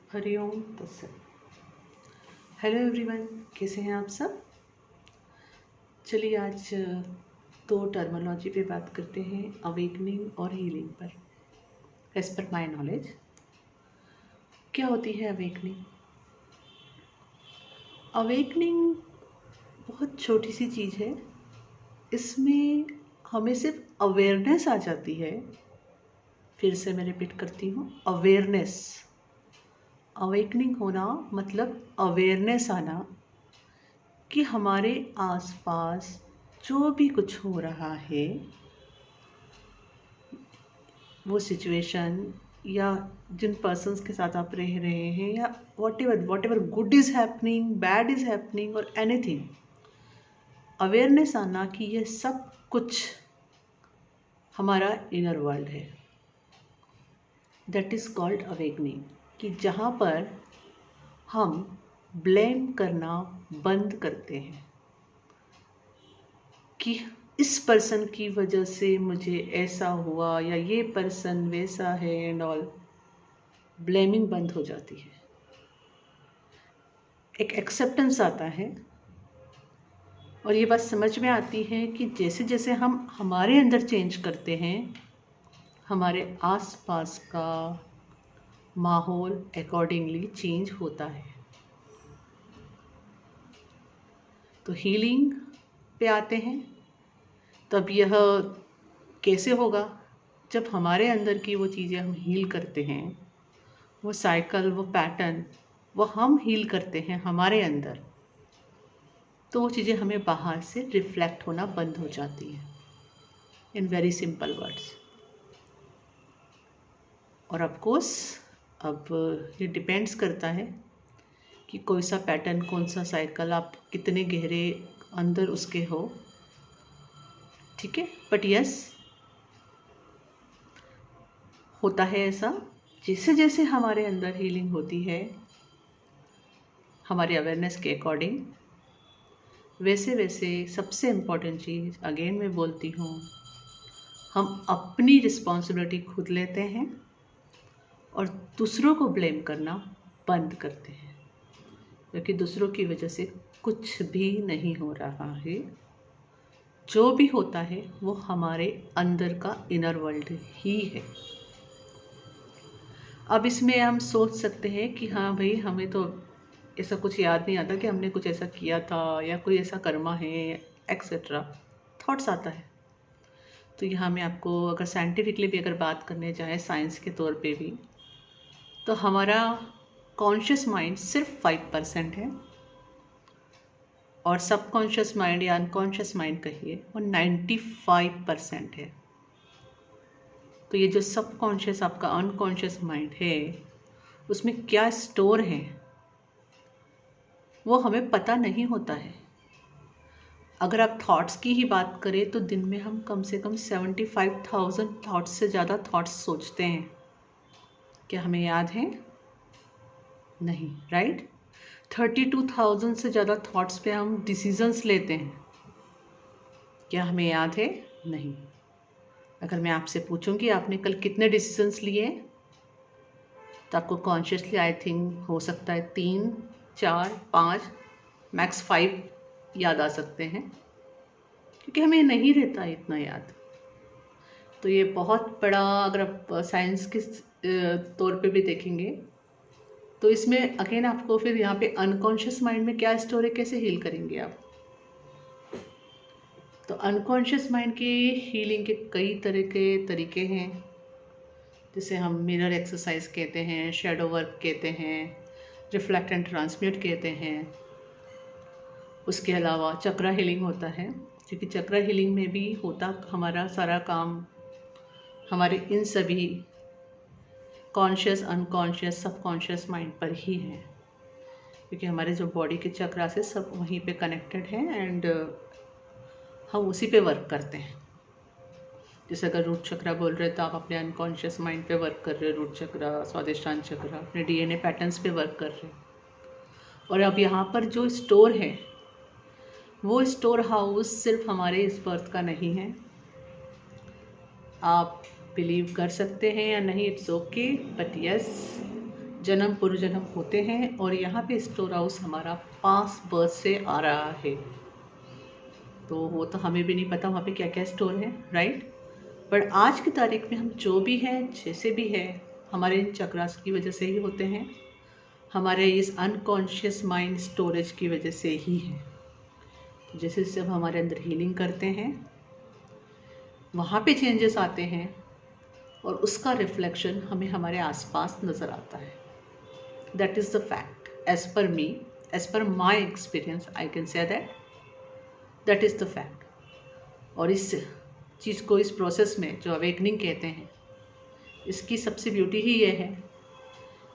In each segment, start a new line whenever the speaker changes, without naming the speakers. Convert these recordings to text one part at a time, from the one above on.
हरिओम तत्सत। Hello everyone, कैसे हैं आप सब। चलिए आज दो टर्मिनोलॉजी पे बात करते हैं, अवेकनिंग और हीलिंग पर। एज पर माय नॉलेज, क्या होती है अवेकनिंग? अवेकनिंग बहुत छोटी सी चीज़ है। इसमें हमें सिर्फ अवेयरनेस आ जाती है। फिर से मैं रिपीट करती हूँ, अवेयरनेस। अवेकनिंग होना मतलब अवेयरनेस आना कि हमारे आसपास जो भी कुछ हो रहा है, वो सिचुएशन या जिन पर्सन्स के साथ आप रह रहे हैं, या what ever good is happening, bad is happening और एनीथिंग, अवेयरनेस आना कि ये सब कुछ हमारा इनर वर्ल्ड है। That is called awakening. कि जहाँ पर हम ब्लेम करना बंद करते हैं कि इस पर्सन की वजह से मुझे ऐसा हुआ या ये पर्सन वैसा है एंड ऑल। ब्लेमिंग बंद हो जाती है, एक एक्सेप्टेंस आता है और ये बात समझ में आती है कि जैसे जैसे हम हमारे अंदर चेंज करते हैं, हमारे आसपास का माहौल अकॉर्डिंगली चेंज होता है। तो हीलिंग पे आते हैं। तो अब यह कैसे होगा? जब हमारे अंदर की वो चीज़ें हम हील करते हैं, वो साइकिल, वो पैटर्न, वो हम हील करते हैं हमारे अंदर, तो वो चीज़ें हमें बाहर से रिफ्लेक्ट होना बंद हो जाती हैं, इन वेरी सिंपल वर्ड्स। और ऑफ कोर्स अब ये डिपेंड्स करता है कि कोई सा पैटर्न, कौन सा साइकिल, आप कितने गहरे अंदर उसके हो। ठीक है, बट यस, होता है ऐसा। जैसे जैसे हमारे अंदर हीलिंग होती है हमारे अवेयरनेस के अकॉर्डिंग, वैसे वैसे सबसे इम्पॉर्टेंट चीज़ अगेन मैं बोलती हूँ, हम अपनी रिस्पॉन्सिबिलिटी खुद लेते हैं और दूसरों को ब्लेम करना बंद करते हैं, क्योंकि दूसरों की वजह से कुछ भी नहीं हो रहा है। जो भी होता है वो हमारे अंदर का इनर वर्ल्ड ही है। अब इसमें हम सोच सकते हैं कि हाँ भाई, हमें तो ऐसा कुछ याद नहीं आता कि हमने कुछ ऐसा किया था या कोई ऐसा कर्मा है एक्सेट्रा, थॉट्स आता है। तो यहाँ मैं आपको अगर साइंटिफिकली भी अगर बात करने जाए, साइंस के तौर पे भी, तो हमारा कॉन्शियस माइंड सिर्फ 5% है और सबकॉन्शियस माइंड या अनकॉन्शियस माइंड कहिए, वो 95% है। तो ये जो सबकॉन्शियस आपका अनकॉन्शियस माइंड है, उसमें क्या स्टोर है वो हमें पता नहीं होता है। अगर आप थॉट्स की ही बात करें तो दिन में हम कम से कम 75,000 थॉट्स से ज़्यादा थॉट्स सोचते हैं। क्या हमें याद है? नहीं, राइट। 32,000 से ज़्यादा थॉट्स पे हम डिसीजंस लेते हैं। क्या हमें याद है? नहीं। अगर मैं आपसे पूछूंगी आपने कल कितने डिसीजंस लिए, तो आपको कॉन्शियसली आई थिंक हो सकता है 3, 4, 5, मैक्स 5 याद आ सकते हैं, क्योंकि हमें नहीं रहता इतना याद। तो ये बहुत बड़ा, अगर आप साइंस के तौर पे भी देखेंगे तो इसमें अगेन आपको फिर यहाँ पे अनकॉन्शियस माइंड में क्या स्टोर है, कैसे हील करेंगे आप? तो अनकॉन्शियस माइंड की हीलिंग के कई तरह के तरीके हैं, जिसे हम मिरर एक्सरसाइज कहते हैं, शेडो वर्क कहते हैं, रिफ्लेक्ट एंड ट्रांसम्यूट कहते हैं। उसके अलावा चक्रा हीलिंग होता है, क्योंकि चक्रा हीलिंग में भी होता हमारा सारा काम हमारे इन सभी कॉन्शियस, अनकॉन्शियस, सबकॉन्शियस माइंड पर ही है, क्योंकि हमारे जो बॉडी के चक्रा से सब वहीं पे कनेक्टेड हैं एंड हम उसी पे वर्क करते हैं। जैसे अगर रूट चक्रा बोल रहे तो आप अपने अनकॉन्शियस माइंड पे वर्क कर रहे हो, रूट चक्रा, स्वादिष्टान चक्रा, अपने डीएनए पैटर्न्स पे वर्क कर रहे हो। और अब यहाँ पर जो स्टोर है, वो स्टोर हाउस सिर्फ हमारे इस बर्थ का नहीं है। आप बिलीव कर सकते हैं या नहीं, इट्स ओके, बट यस, जन्म पूर्व जन्म होते हैं और यहाँ पे स्टोर हाउस हमारा पास्ट बर्थ से आ रहा है। तो वो तो हमें भी नहीं पता वहाँ पे क्या क्या स्टोर है, राइट। पर आज की तारीख में हम जो भी हैं, जैसे भी है, हमारे इन चक्रास की वजह से ही होते हैं, हमारे इस अनकॉन्शियस माइंड स्टोरेज की वजह से ही है। तो जैसे जैसे हम हमारे अंदर हीलिंग करते हैं, वहाँ पे चेंजेस आते हैं और उसका रिफ्लेक्शन हमें हमारे आसपास नज़र आता है। That is the fact as per me, as per my experience I can say that is the fact. और इस चीज़ को, इस प्रोसेस में जो अवेकनिंग कहते हैं, इसकी सबसे ब्यूटी ही ये है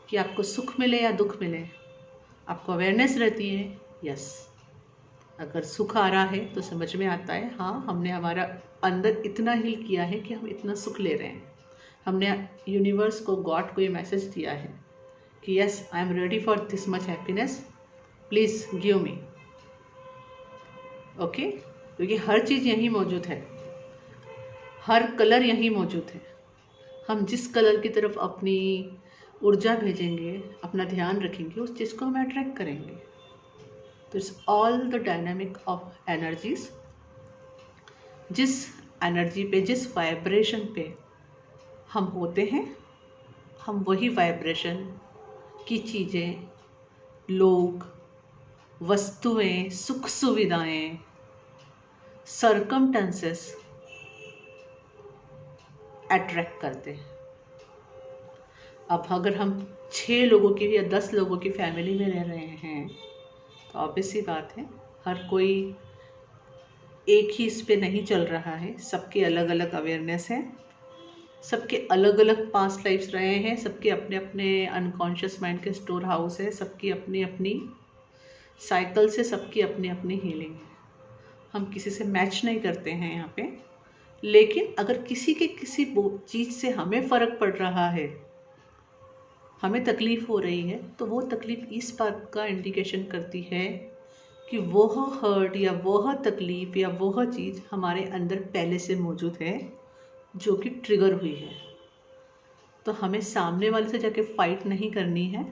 कि आपको सुख मिले या दुख मिले, आपको अवेयरनेस रहती है। यस, अगर सुख आ रहा है तो समझ में आता है हाँ, हमने हमारा अंदर इतना हील किया है कि हम इतना सुख ले रहे हैं। हमने यूनिवर्स को, गॉड को ये मैसेज दिया है कि yes, I am ready for this much happiness, please give me. Okay, क्योंकि हर चीज़ यहीं मौजूद है, हर कलर यहीं मौजूद है। हम जिस कलर की तरफ अपनी ऊर्जा भेजेंगे, अपना ध्यान रखेंगे, उस चीज़ को हम अट्रैक्ट करेंगे। तो it's all the dynamic of energies. जिस एनर्जी पे, जिस वाइब्रेशन पे हम होते हैं, हम वही वाइब्रेशन की चीज़ें, लोग, वस्तुएं, सुख सुविधाएं, सर्कमटेंसेस अट्रैक्ट करते हैं। अब अगर हम 6 लोगों की या 10 लोगों की फैमिली में रह रहे हैं तो ऑब्वियस सी बात है, हर कोई एक ही इस पे नहीं चल रहा है। सबके अलग अलग अवेयरनेस है, सबके अलग अलग पास्ट लाइफ्स रहे हैं, सबके अपने अपने अनकॉन्शियस माइंड के स्टोर हाउस है, सबकी अपनी अपनी साइकिल से, सबकी अपनी अपनी हीलिंग है। हम किसी से मैच नहीं करते हैं यहाँ पे। लेकिन अगर किसी के किसी चीज़ से हमें फ़र्क पड़ रहा है, हमें तकलीफ़ हो रही है, तो वो तकलीफ़ इस बात का इंडिकेशन करती है कि वह हर्ट या वह तकलीफ़ या वह चीज़ हमारे अंदर पहले से मौजूद है, जो कि ट्रिगर हुई है। तो हमें सामने वाले से जाके फाइट नहीं करनी है,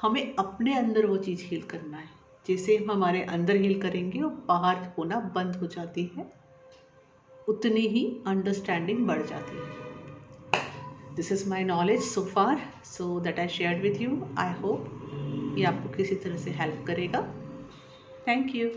हमें अपने अंदर वो चीज़ हील करना है। जैसे हम हमारे अंदर हील करेंगे और बाहर होना बंद हो जाती है, उतनी ही अंडरस्टैंडिंग बढ़ जाती है। This is my knowledge so far, so that I shared with you. I hope ये आपको किसी तरह से हेल्प करेगा। Thank you.